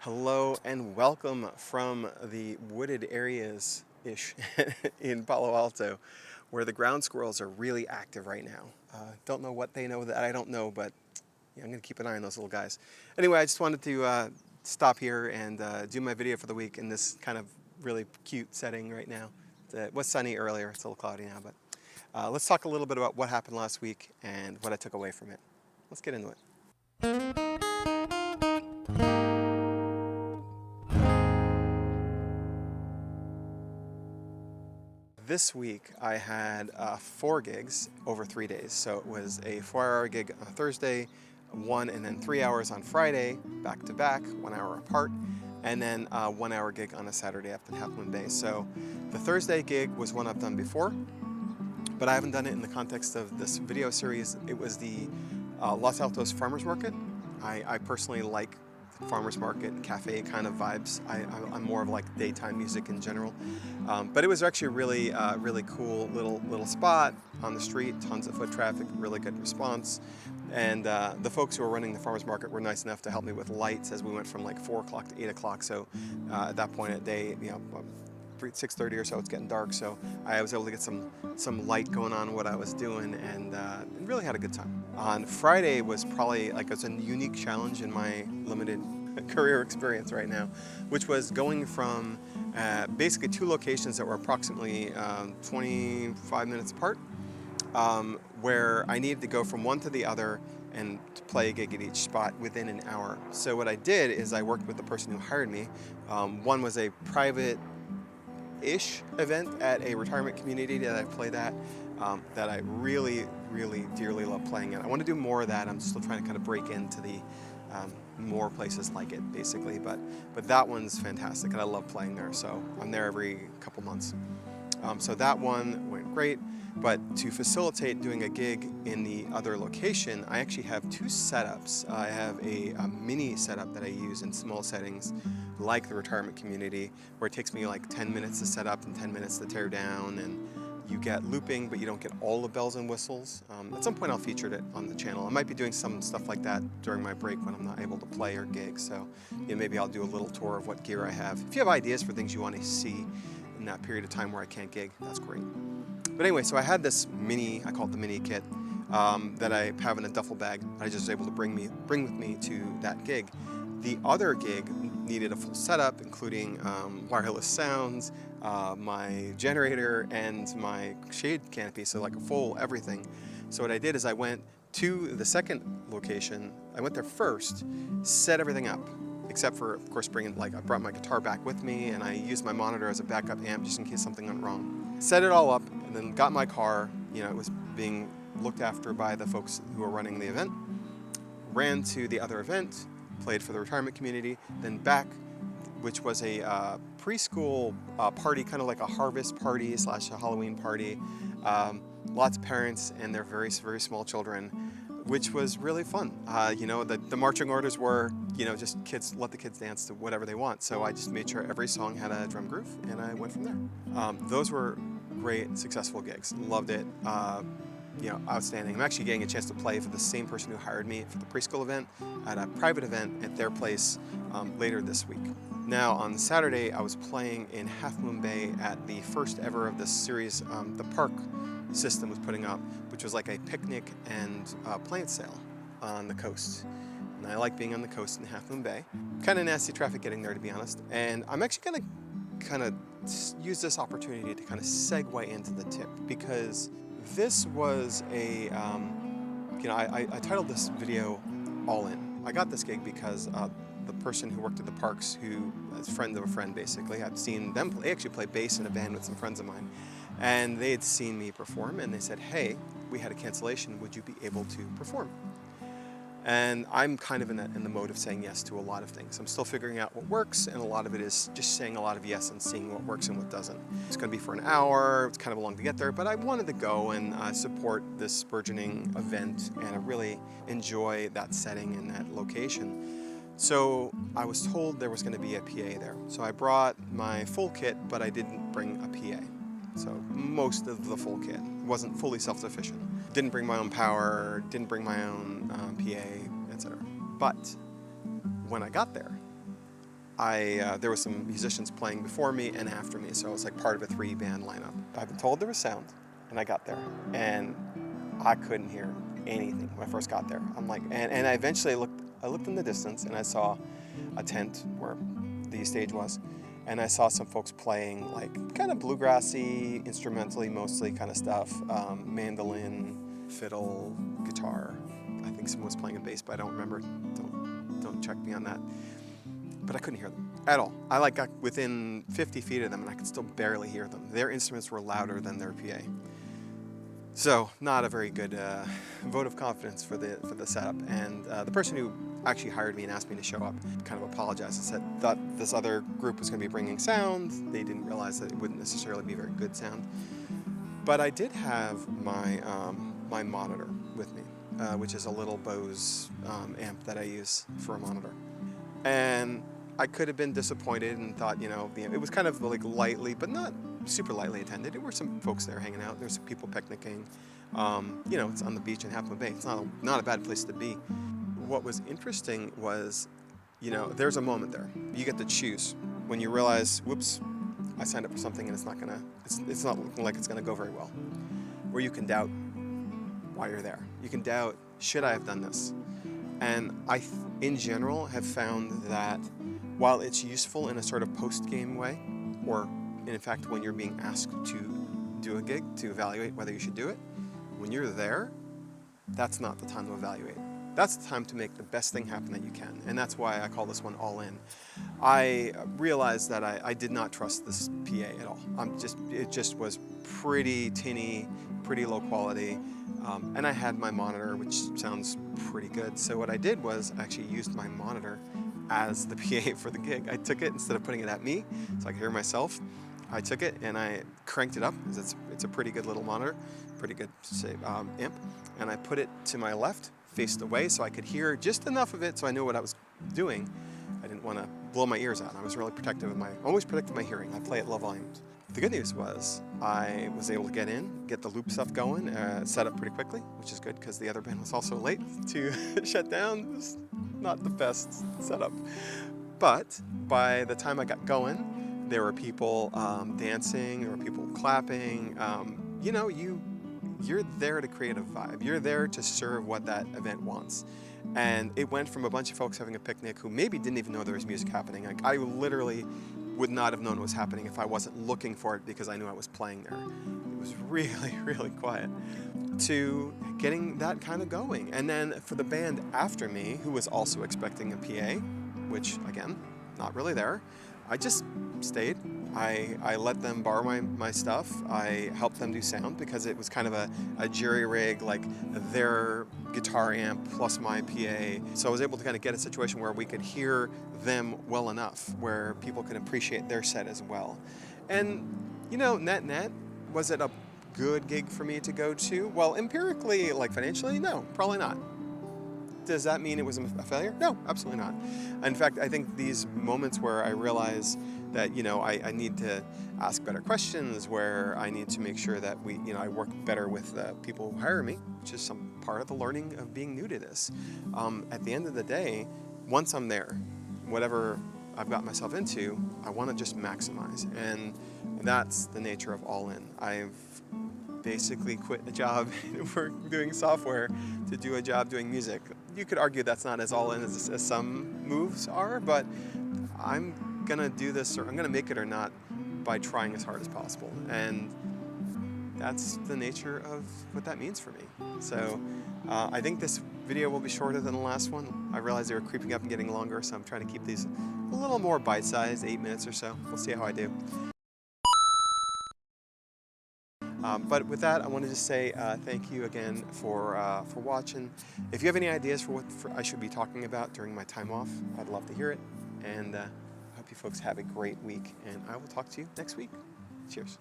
Hello and welcome from the wooded areas-ish in Palo Alto, where the ground squirrels are really active right now. Don't know what they know that I don't know, but yeah, I'm going to keep an eye on those little guys. Anyway, I just wanted to stop here and do my video for the week in this kind of really cute setting right now. It was sunny earlier, it's a little cloudy now, but let's talk a little bit about what happened last week and what I took away from it. Let's get into it. This week I had 4 gigs over 3 days. So it was a 4-hour gig on Thursday, 1 and then 3 hours on Friday, back to back, 1 hour apart, and then a 1 hour gig on a Saturday up in Half Moon Bay. So the Thursday gig was one I've done before, but I haven't done it in the context of this video series. It was the Los Altos Farmers Market. I personally like farmers market and cafe kind of vibes. I'm more of like daytime music in general, but it was actually really cool little spot on the street. Tons of foot traffic, really good response, and the folks who were running the farmers market were nice enough to help me with lights as we went from like 4 o'clock to 8 o'clock. So at that point of day, 6:30 or so, it's getting dark, so I was able to get some light going on what I was doing, and really had a good time. On Friday was probably like it's a unique challenge in my limited career experience right now, which was going from basically 2 locations that were approximately 25 minutes apart, where I needed to go from one to the other and to play a gig at each spot within an hour. So what I did is I worked with the person who hired me. One was a private-ish event at a retirement community that I played at, that I really dearly love playing at. I want to do more of that. I'm still trying to kind of break into the more places like it, basically. But that one's fantastic, and I love playing there. So I'm there every couple months. So that one went great. But to facilitate doing a gig in the other location, I actually have 2 setups. I have a mini setup that I use in small settings, like the retirement community, where it takes me like 10 minutes to set up and 10 minutes to tear down, and you get looping, but you don't get all the bells and whistles. At some point I'll feature it on the channel. I might be doing some stuff like that during my break when I'm not able to play or gig, so maybe I'll do a little tour of what gear I have. If you have ideas for things you want to see in that period of time where I can't gig, that's great. But anyway, so I had this mini, I call it the mini kit, that I have in a duffel bag. I just was able to bring with me to that gig. The other gig needed a full setup, including wireless sounds, my generator, and my shade canopy, so like a full everything. So what I did is I went to the second location. I went there first, set everything up, except for, of course, I brought my guitar back with me, and I used my monitor as a backup amp just in case something went wrong. Set it all up, and then got my car. It was being looked after by the folks who were running the event. Ran to the other event, played for the retirement community, then back, which was a preschool party, kind of like a harvest party / a Halloween party. Lots of parents and their very small children, which was really fun. The marching orders were, just let the kids dance to whatever they want. So I just made sure every song had a drum groove, and I went from there. Those were great, successful gigs. Loved it. Outstanding. I'm actually getting a chance to play for the same person who hired me for the preschool event at a private event at their place later this week. Now, on Saturday, I was playing in Half Moon Bay at the first ever of this series the park system was putting up, which was like a picnic and plant sale on the coast. And I like being on the coast in Half Moon Bay. Kind of nasty traffic getting there, to be honest. And I'm actually going to kind of use this opportunity to kind of segue into the tip, because this was I titled this video All In. I got this gig because the person who worked at the parks, who is a friend of a friend, basically, I've seen them play. They actually play bass in a band with some friends of mine, and they had seen me perform, and they said, hey, we had a cancellation, would you be able to perform? And I'm kind of in the mode of saying yes to a lot of things. I'm still figuring out what works, and a lot of it is just saying a lot of yes and seeing what works and what doesn't. It's going to be for an hour. It's kind of long to get there, but I wanted to go and support this burgeoning event, and I really enjoy that setting and that location. So I was told there was going to be a PA there. So I brought my full kit, but I didn't bring a PA. So most of the full kit. Wasn't fully self-sufficient. Didn't bring my own power, didn't bring my own PA, etc. But when I got there, there was some musicians playing before me and after me, so I was like part of a 3-band lineup. I've been told there was sound, and I got there, and I couldn't hear anything when I first got there. I'm like, and I eventually looked in the distance, and I saw a tent where the stage was, and I saw some folks playing like kind of bluegrassy, instrumentally mostly kind of stuff, mandolin, fiddle, guitar. I think someone was playing a bass, but I don't remember. Don't check me on that. But I couldn't hear them at all. I like got within 50 feet of them, and I could still barely hear them. Their instruments were louder than their PA. So not a very good vote of confidence for the setup. And the person who actually hired me and asked me to show up kind of apologized and said that this other group was going to be bringing sound. They didn't realize that it wouldn't necessarily be very good sound. But I did have my my monitor with me, which is a little Bose amp that I use for a monitor. And I could have been disappointed and thought, it was kind of like lightly, but not super lightly attended. There were some folks there hanging out. There's some people picnicking. It's on the beach in Half Moon Bay. It's not a bad place to be. What was interesting was, there's a moment there. You get to choose when you realize, whoops, I signed up for something and it's not looking like it's gonna go very well. Or you can doubt why you're there. You can doubt, should I have done this? And in general, have found that while it's useful in a sort of post-game way, or in fact when you're being asked to do a gig, to evaluate whether you should do it, when you're there, that's not the time to evaluate. That's the time to make the best thing happen that you can. And that's why I call this one All In. I realized that I did not trust this PA at all. It just was pretty tinny, pretty low quality. And I had my monitor, which sounds pretty good. So what I did was I actually used my monitor as the PA for the gig. I took it, instead of putting it at me so I could hear myself, I took it and I cranked it up, because it's a pretty good little monitor, pretty good amp, and I put it to my left, faced away, so I could hear just enough of it so I knew what I was doing. I didn't want to blow my ears out. I was really always protective of my hearing. I play at low volumes. The good news was I was able to get the loop stuff going, set up pretty quickly, which is good because the other band was also late to shut down. It was not the best setup. But by the time I got going, there were people dancing, there were people clapping. You're there to create a vibe. You're there to serve what that event wants. And it went from a bunch of folks having a picnic who maybe didn't even know there was music happening. Like, I literally would not have known it was happening if I wasn't looking for it, because I knew I was playing there. It was really, really quiet, to getting that kind of going. And then for the band after me, who was also expecting a PA, which again, not really there, I just stayed. I let them borrow my stuff. I helped them do sound, because it was kind of a jury rig, like their guitar amp plus my PA. So I was able to kind of get a situation where we could hear them well enough, where people could appreciate their set as well. And, net, was it a good gig for me to go to? Well, empirically, like financially, no, probably not. Does that mean it was a failure? No, absolutely not. In fact, I think these moments where I realize that, I need to ask better questions, where I need to make sure that I work better with the people who hire me, which is some part of the learning of being new to this. At the end of the day, once I'm there, whatever I've got myself into, I want to just maximize. And that's the nature of All In. I've basically quit a job for doing software to do a job doing music. You could argue that's not as all in as some moves are, but I'm gonna do this, or I'm gonna make it or not, by trying as hard as possible. And that's the nature of what that means for me. So I think this video will be shorter than the last one. I realized they were creeping up and getting longer, so I'm trying to keep these a little more bite-sized, 8 minutes or so. We'll see how I do. But with that, I wanted to say thank you again for watching. If you have any ideas for what I should be talking about during my time off, I'd love to hear it. And I hope you folks have a great week, and I will talk to you next week. Cheers.